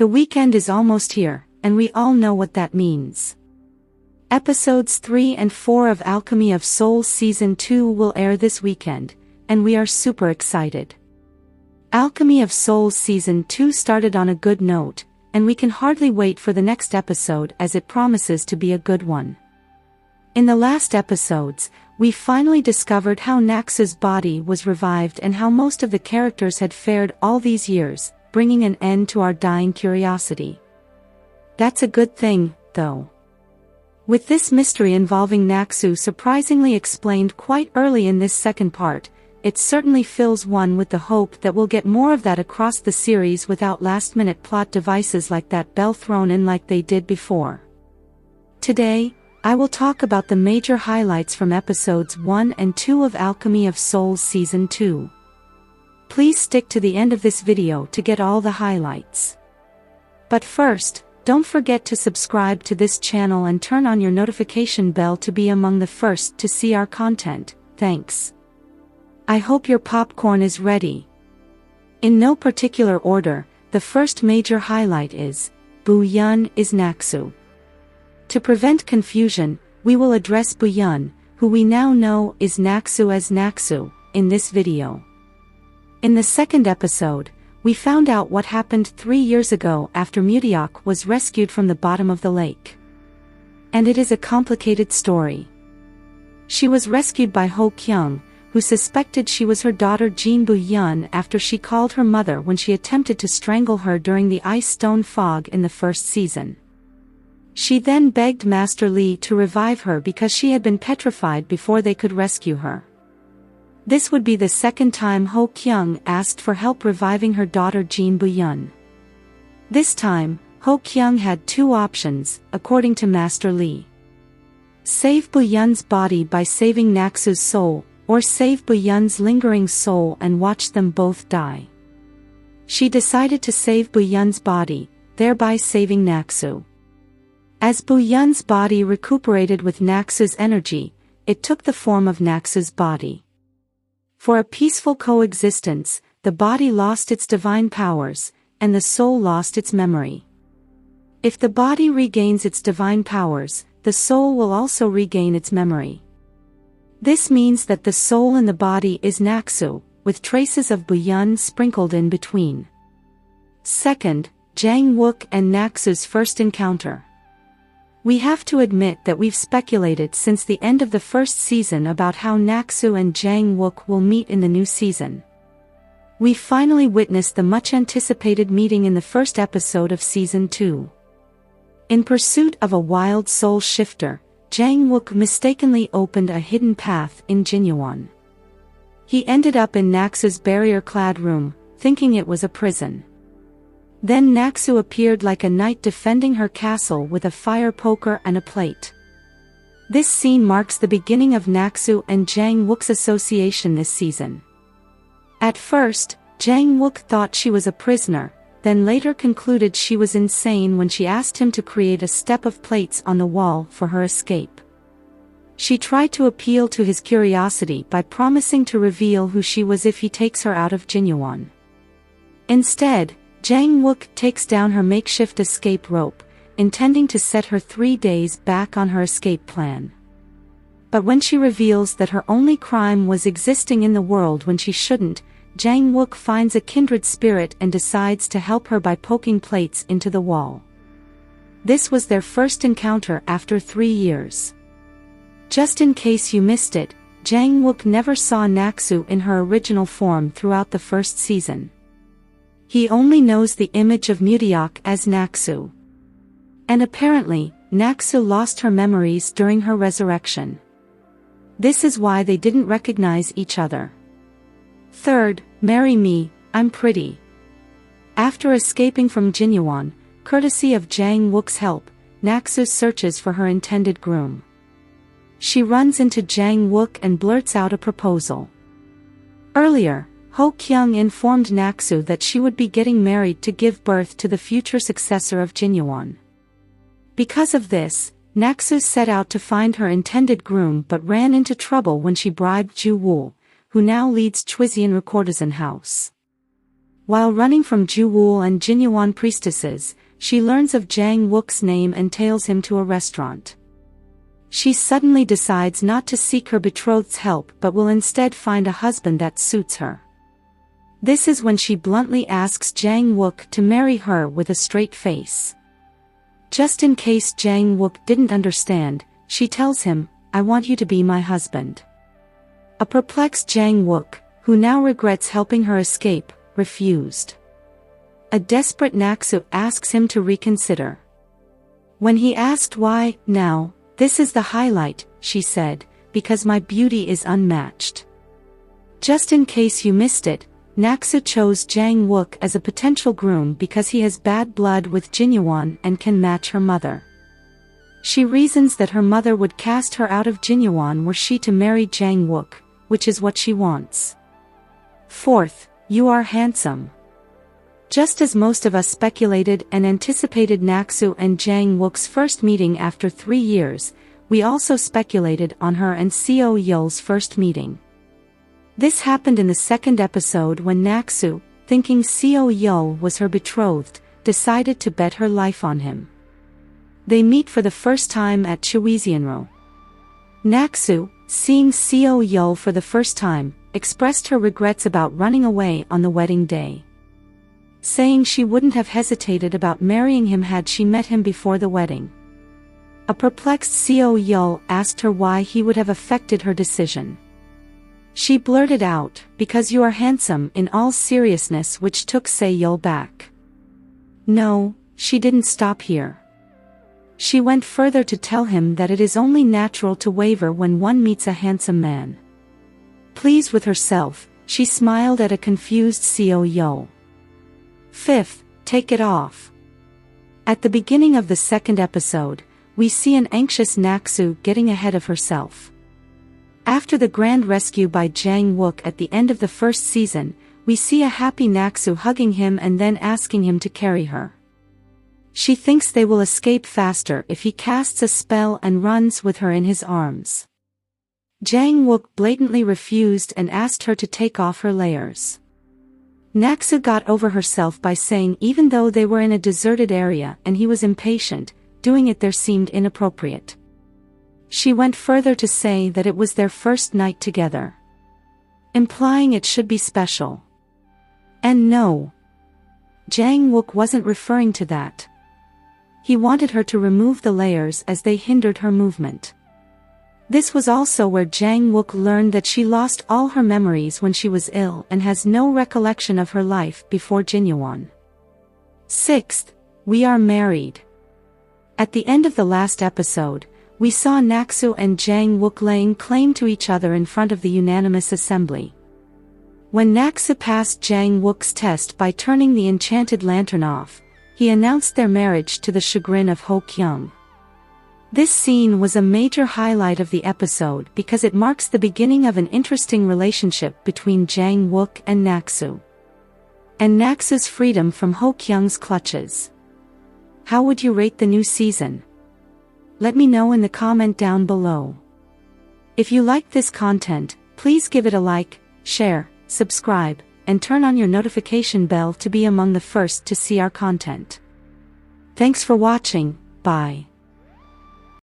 The weekend is almost here, and we all know what that means. Episodes 3 and 4 of Alchemy of Souls Season 2 will air this weekend, and we are super excited. Alchemy of Souls Season 2 started on a good note, and we can hardly wait for the next episode as it promises to be a good one. In the last episodes, we finally discovered how Naksu's body was revived and how most of the characters had fared all these years, bringing an end to our dying curiosity. That's a good thing, though. With this mystery involving Naksu surprisingly explained quite early in this second part, it certainly fills one with the hope that we'll get more of that across the series without last-minute plot devices like that bell thrown in like they did before. Today, I will talk about the major highlights from episodes 1 and 2 of Alchemy of Souls Season 2. Please stick to the end of this video to get all the highlights. But first, don't forget to subscribe to this channel and turn on your notification bell to be among the first to see our content. Thanks. I hope your popcorn is ready. In no particular order, the first major highlight is, Bu-yeon is Naksu. To prevent confusion, we will address Bu-yeon, who we now know is Naksu as Naksu, in this video. In the second episode, we found out what happened 3 years ago after Bu-yeon was rescued from the bottom of the lake. And it is a complicated story. She was rescued by Ho-kyung, who suspected she was her daughter Jin Bu-yeon after she called her mother when she attempted to strangle her during the ice stone fog in the first season. She then begged Master Lee to revive her because she had been petrified before they could rescue her. This would be the second time Ho-kyung asked for help reviving her daughter Jin Bu-yeon. This time, Ho-kyung had two options, according to Master Lee. Save Bu-yeon's body by saving Naksu's soul, or save Bu-yeon's lingering soul and watch them both die. She decided to save Bu-yeon's body, thereby saving Naksu. As Bu-yeon's body recuperated with Naksu's energy, it took the form of Naksu's body. For a peaceful coexistence, the body lost its divine powers, and the soul lost its memory. If the body regains its divine powers, the soul will also regain its memory. This means that the soul in the body is Naksu, with traces of Bu-yeon sprinkled in between. Second, Jang Uk and Nak-su's first encounter. We have to admit that we've speculated since the end of the first season about how Naksu and Jang Uk will meet in the new season. We finally witnessed the much-anticipated meeting in the first episode of Season 2. In pursuit of a wild soul shifter, Jang Uk mistakenly opened a hidden path in Jinyeon. He ended up in Naksu's barrier-clad room, thinking it was a prison. Then Naksu appeared like a knight defending her castle with a fire poker and a plate. This scene marks the beginning of Naksu and Jang Uk's association this season. At first, Jang Uk thought she was a prisoner, then later concluded she was insane when she asked him to create a step of plates on the wall for her escape. She tried to appeal to his curiosity by promising to reveal who she was if he takes her out of Jinyeon. Instead, Jang Uk takes down her makeshift escape rope, intending to set her 3 days back on her escape plan. But when she reveals that her only crime was existing in the world when she shouldn't, Jang Uk finds a kindred spirit and decides to help her by poking plates into the wall. This was their first encounter after 3 years. Just in case you missed it, Jang Uk never saw Naksu in her original form throughout the first season. He only knows the image of Bu-yeon as Naksu. And apparently, Naksu lost her memories during her resurrection. This is why they didn't recognize each other. Third, marry me, I'm pretty. After escaping from Jinyeon, courtesy of Jang Uk's help, Naksu searches for her intended groom. She runs into Jang Uk and blurts out a proposal. Earlier, Ho-kyung informed Naksu that she would be getting married to give birth to the future successor of Jinyeon. Because of this, Naksu set out to find her intended groom but ran into trouble when she bribed Ju-woo, who now leads TvN Courtesan House. While running from Ju-woo and Jin-won priestesses, she learns of Jang Wook's name and tails him to a restaurant. She suddenly decides not to seek her betrothed's help but will instead find a husband that suits her. This is when she bluntly asks Jang Wook to marry her with a straight face. Just in case Jang Wook didn't understand, she tells him, "I want you to be my husband." A perplexed Jang Wook, who now regrets helping her escape, refused. A desperate Naksu asks him to reconsider. When he asked why, "Now, this is the highlight," she said, "because my beauty is unmatched." Just in case you missed it, Naksu chose Jang Wook as a potential groom because he has bad blood with Jin-won and can match her mother. She reasons that her mother would cast her out of Jin-won were she to marry Jang Wook, which is what she wants. Fourth, you are handsome. Just as most of us speculated and anticipated Naksu and Jang Wook's first meeting after 3 years, we also speculated on her and Seo Yul's first meeting. This happened in the second episode when Naksu, thinking Seo Yul was her betrothed, decided to bet her life on him. They meet for the first time at Chewiseonro. Naksu, seeing Seo Yul for the first time, expressed her regrets about running away on the wedding day, saying she wouldn't have hesitated about marrying him had she met him before the wedding. A perplexed Seo Yul asked her why he would have affected her decision. She blurted out, "Because you are handsome," in all seriousness, which took Seo Yul back. No, she didn't stop here. She went further to tell him that it is only natural to waver when one meets a handsome man. Pleased with herself, she smiled at a confused Seo Yul. Fifth, take it off. At the beginning of the second episode, we see an anxious Naksu getting ahead of herself. After the grand rescue by Jang Wook at the end of the first season, we see a happy Naksu hugging him and then asking him to carry her. She thinks they will escape faster if he casts a spell and runs with her in his arms. Jang Wook blatantly refused and asked her to take off her layers. Naksu got over herself by saying even though they were in a deserted area and he was impatient, doing it there seemed inappropriate. She went further to say that it was their first night together, implying it should be special. And no, Jang Wook wasn't referring to that. He wanted her to remove the layers as they hindered her movement. This was also where Jang Wook learned that she lost all her memories when she was ill and has no recollection of her life before Jin-won. Sixth, we are married. At the end of the last episode, we saw Naksu and Jang Wook laying claim to each other in front of the unanimous assembly. When Naksu passed Jang Wook's test by turning the enchanted lantern off, he announced their marriage to the chagrin of Ho Kyung. This scene was a major highlight of the episode because it marks the beginning of an interesting relationship between Jang Wook and Naksu, and Naksu's freedom from Ho Kyung's clutches. How would you rate the new season? Let me know in the comment down below. If you liked this content, please give it a like, share, subscribe, and turn on your notification bell to be among the first to see our content. Thanks for watching, bye.